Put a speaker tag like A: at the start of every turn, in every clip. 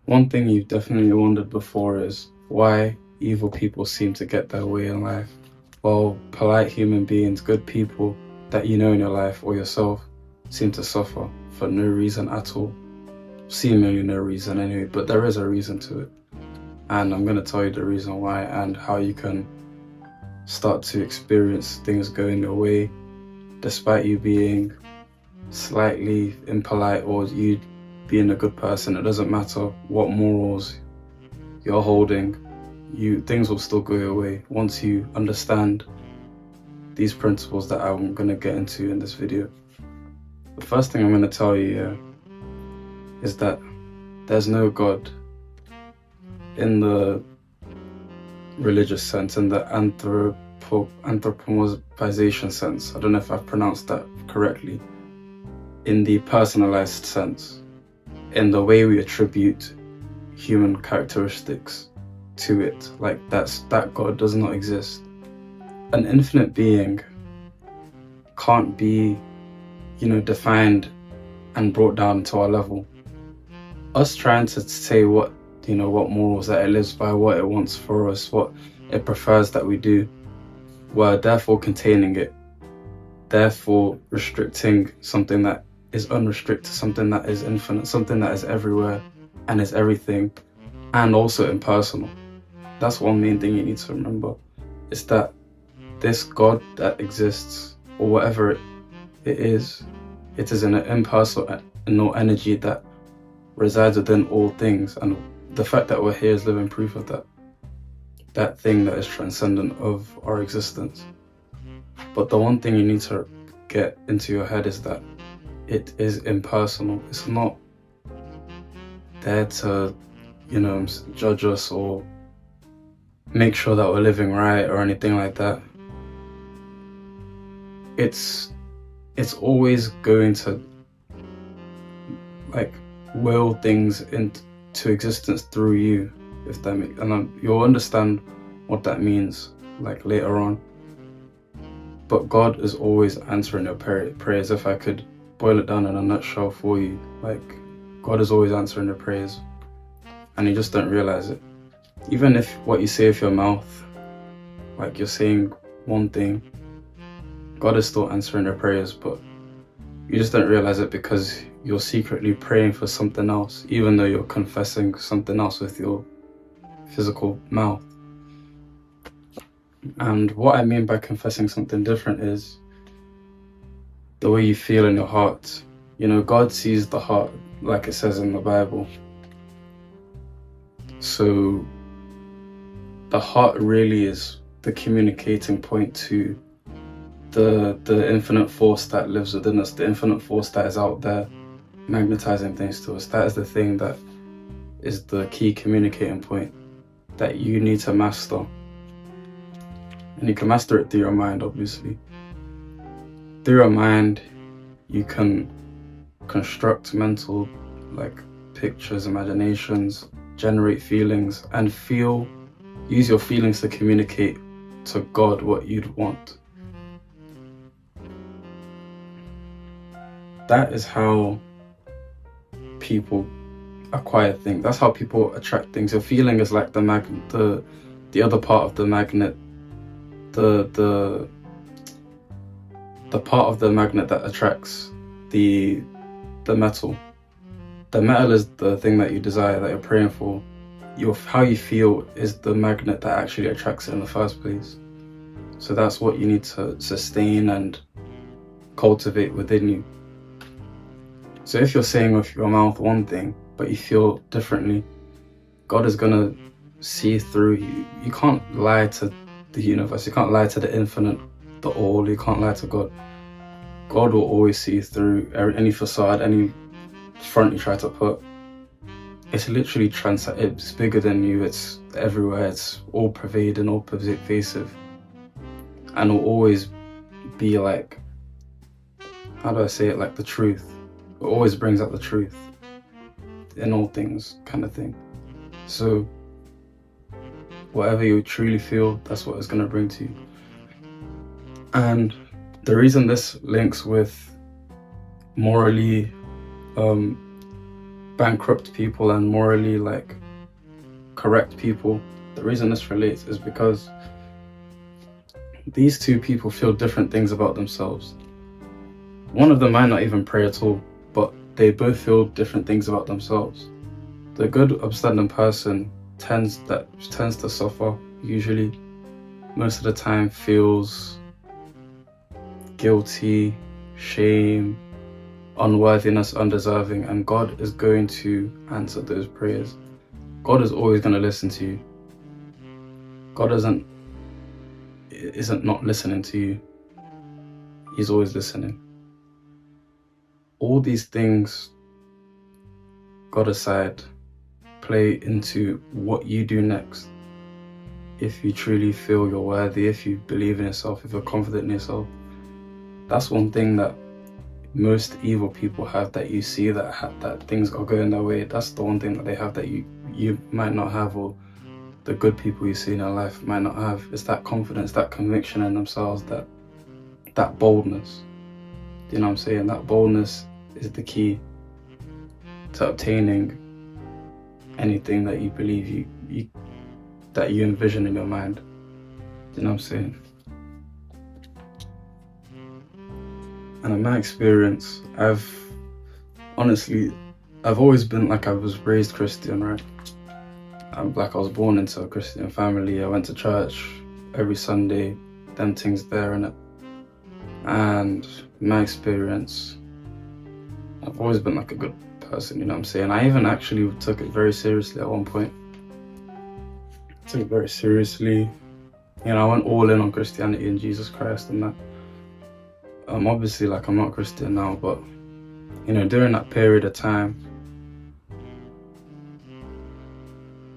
A: One thing you've definitely wondered before is why evil people seem to get their way in life, while polite human beings, good people that you know in your life or yourself, seem to suffer for no reason at all. Seemingly no reason anyway, but there is a reason to it. And I'm going to tell you the reason why and how you can start to experience things going your way despite you being slightly impolite or you being a good person. It doesn't matter what morals you're holding, things will still go your way once you understand these principles that I'm going to get into in this video. The first thing I'm going to tell you is that there's no God in the religious sense, in the anthropomorphization sense. I don't know if I've pronounced that correctly. In the personalized sense, in the way we attribute human characteristics to it, like that God does not exist. An infinite being can't be, defined and brought down to our level. Us trying to say what morals that it lives by, what it wants for us, what it prefers that we do, we're therefore containing it, therefore restricting something that is unrestricted, something that is infinite, something that is everywhere and is everything, and also impersonal. That's one main thing you need to remember, is that this God that exists, or whatever it is an impersonal energy that resides within all things, and the fact that we're here is living proof of that thing that is transcendent of our existence. But the one thing you need to get into your head is that it is impersonal. It's not there to, judge us or make sure that we're living right or anything like that. It's always going to will things into existence through you, if that makes, and you'll understand what that means later on. But God is always answering your prayers. If I could boil it down in a nutshell for you, God is always answering your prayers, and you just don't realize it. Even if what you say with your mouth, you're saying one thing, God is still answering your prayers, but you just don't realize it because you're secretly praying for something else, even though you're confessing something else with your physical mouth. And what I mean by confessing something different is the way you feel in your heart. God sees the heart, like it says in the Bible. So the heart really is the communicating point to the infinite force that lives within us, the infinite force that is out there magnetizing things to us. That is the thing that is the key communicating point that you need to master. And you can master it through your mind, obviously. Through your mind, you can construct mental pictures, imaginations, generate feelings, and use your feelings to communicate to God what you'd want. That is how people acquire things. That's how people attract things. Your feeling is like the magnet, the other part of the magnet, the part of the magnet that attracts the metal. The metal is the thing that you desire, that you're praying for. How you feel is the magnet that actually attracts it in the first place. So that's what you need to sustain and cultivate within you. So if you're saying with your mouth one thing, but you feel differently, God is gonna see through you. You can't lie to the universe. You can't lie to the infinite, the all. You can't lie to God. God will always see through any facade, any front you try to put. It's literally it's bigger than you. It's everywhere. It's all pervading, all pervasive, and will always be how do I say it? The truth. It always brings out the truth in all things, kind of thing. So whatever you truly feel, that's what it's going to bring to you. And the reason this links with morally bankrupt people and morally like correct people. The reason this relates is because these two people feel different things about themselves. One of them might not even pray at all, but they both feel different things about themselves. The good, upstanding person tends to suffer, usually. Most of the time feels guilty, shame, unworthiness, undeserving, and God is going to answer those prayers. God is always going to listen to you. God isn't not listening to you. He's always listening. All these things, God aside, play into what you do next. If you truly feel you're worthy, if you believe in yourself, if you're confident in yourself. That's one thing that most evil people have, that you see that things are going their way. That's the one thing that they have that you might not have, or the good people you see in your life might not have. It's that confidence, that conviction in themselves, that boldness. You know what I'm saying? That boldness is the key to obtaining anything that you believe that you envision in your mind. You know what I'm saying? And in my experience, I've always been like, I was raised Christian, right? I was born into a Christian family. I went to church every Sunday, them things there, innit? And in my experience, I've always been like a good person, you know what I'm saying? I even actually took it very seriously at one point. I took it very seriously. You know, I went all in on Christianity and Jesus Christ and that. Obviously, like, I'm not Christian now, but, you know, during that period of time,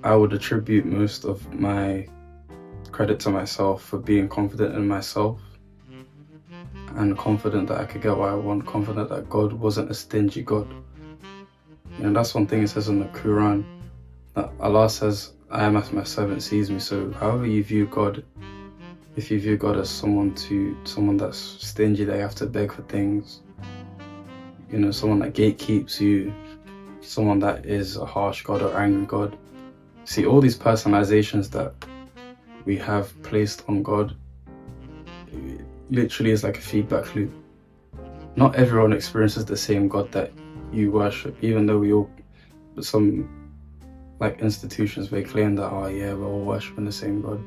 A: I would attribute most of my credit to myself for being confident in myself and confident that I could get what I want, confident that God wasn't a stingy God. You know, that's one thing it says in the Quran, that Allah says, I am as my servant sees me. So however you view God, if you view God as someone that's stingy, that you have to beg for things, you know, someone that gatekeeps you, someone that is a harsh God or angry God. See, all these personalizations that we have placed on God, it literally is like a feedback loop. Not everyone experiences the same God that you worship, even though some like institutions, they claim that, oh yeah, we're all worshiping the same God.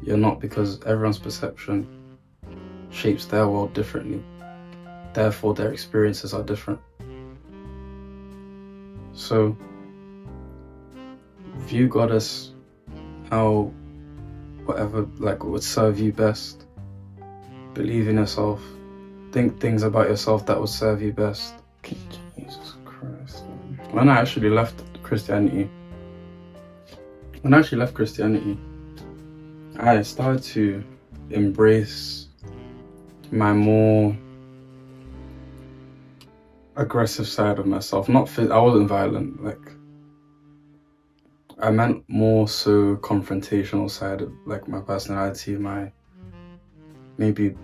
A: You're not, because everyone's perception shapes their world differently. Therefore, their experiences are different. So, view God as how whatever like would serve you best. Believe in yourself. Think things about yourself that would serve you best. Jesus Christ. When I actually left Christianity, I started to embrace my more aggressive side of myself. I wasn't violent, like, I meant more so confrontational side of like my personality, my maybe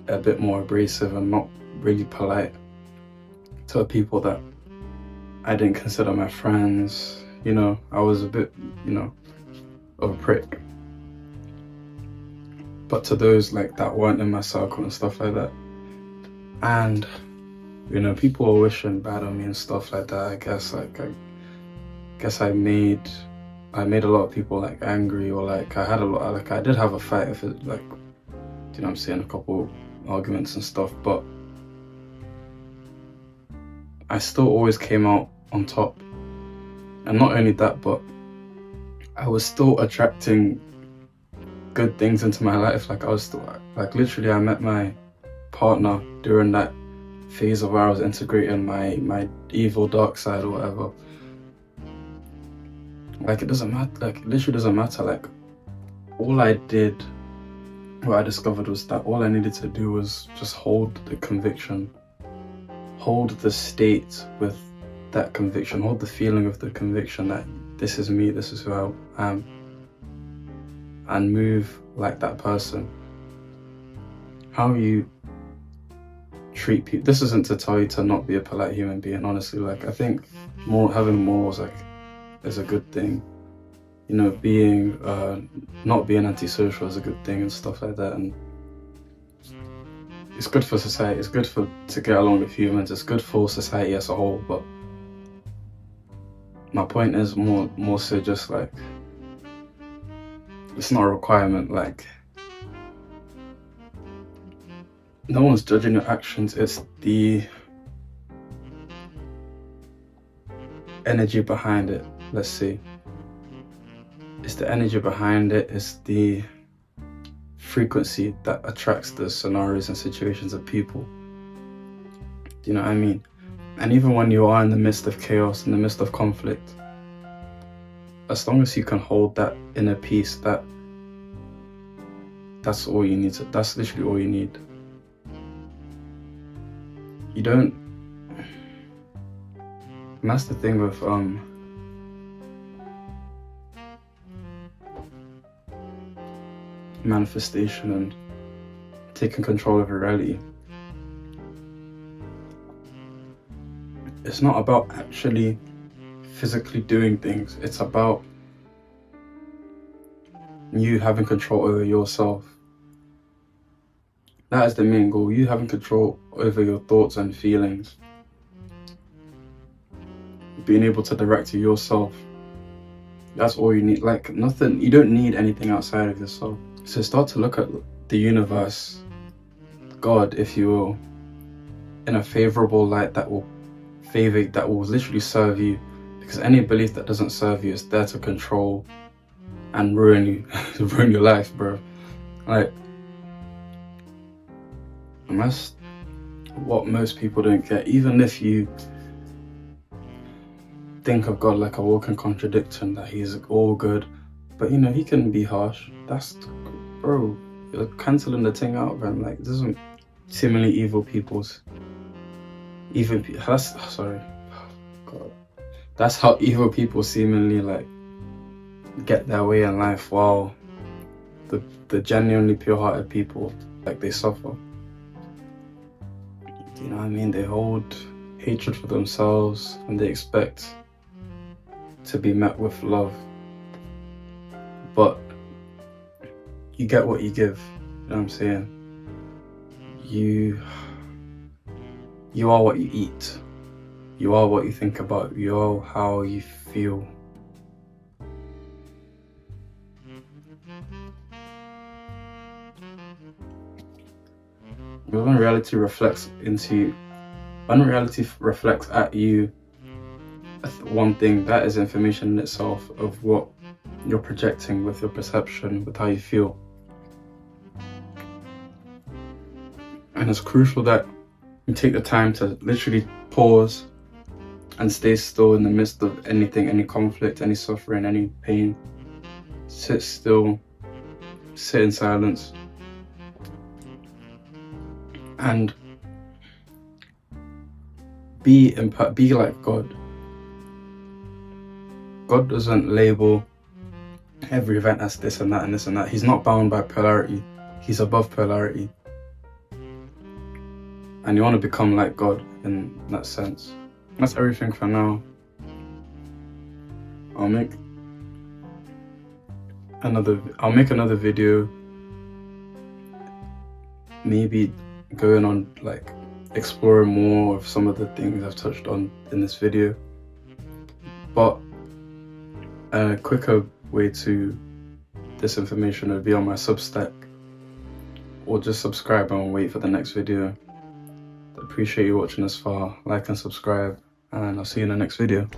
A: a bit more abrasive and not really polite to people that I didn't consider my friends. You know, I was a bit, you know, of a prick. But to those like that weren't in my circle and stuff like that. And, you know, people were wishing bad on me and stuff like that. I guess I made a lot of people like angry, or like I did have a fight if it, like, you know what I'm saying, a couple arguments and stuff, but I still always came out on top. And not only that, but I was still attracting good things into my life. Like, I was still, like, literally I met my partner during that phase of where I was integrating my evil dark side or whatever. Like, it doesn't matter, like, it literally doesn't matter. Like, what I discovered was that all I needed to do was just hold the conviction, hold the state with that conviction, hold the feeling of the conviction that this is me, this is who I am, and move like that person. How you treat people. This isn't to tell you to not be a polite human being, honestly. Like, I think having morals, like, is a good thing. You know, being not being antisocial is a good thing and stuff like that. And it's good for society. It's good to get along with humans. It's good for society as a whole. But my point is more so just like, it's not a requirement. Like, no one's judging your actions. It's the energy behind it. Let's see. It's the energy behind it. It's the frequency that attracts the scenarios and situations of people. Do you know what I mean? And even when you are in the midst of chaos, in the midst of conflict, as long as you can hold that inner peace, that's all you need. That's literally all you need. You don't. And that's the thing with manifestation and taking control of your reality. It's not about actually physically doing things. It's about you having control over yourself. That is the main goal. You having control over your thoughts and feelings. Being able to direct to yourself. That's all you need. Like, nothing. You don't need anything outside of yourself. So start to look at the universe, God, if you will, in a favorable light that will literally serve you. Because any belief that doesn't serve you is there to control and ruin you, ruin your life, bro. Like, and that's what most people don't get. Even if you think of God like a walking contradiction, that he's all good, but you know, he can be harsh. That's, bro, you're cancelling the thing out, man. Like, this isn't seemingly evil people's. Sorry. God. That's how evil people seemingly, like, get their way in life, while the genuinely pure-hearted people, like, they suffer. Do you know what I mean? They hold hatred for themselves and they expect to be met with love. But you get what you give, you know what I'm saying? You are what you eat. You are what you think about. You are how you feel. When reality reflects at you one thing, that is information in itself of what you're projecting with your perception, with how you feel. And it's crucial that you take the time to literally pause and stay still in the midst of anything, any conflict, any suffering, any pain. Sit still, sit in silence, and be like God. God doesn't label every event as this and that and this and that. He's not bound by polarity. He's above polarity. And you want to become like God in that sense. That's everything for now. I'll make another video, maybe going on, like, exploring more of some of the things I've touched on in this video. But a quicker way to this information would be on my Substack, or just subscribe and wait for the next video. I appreciate you watching this far. Like and subscribe, and I'll see you in the next video.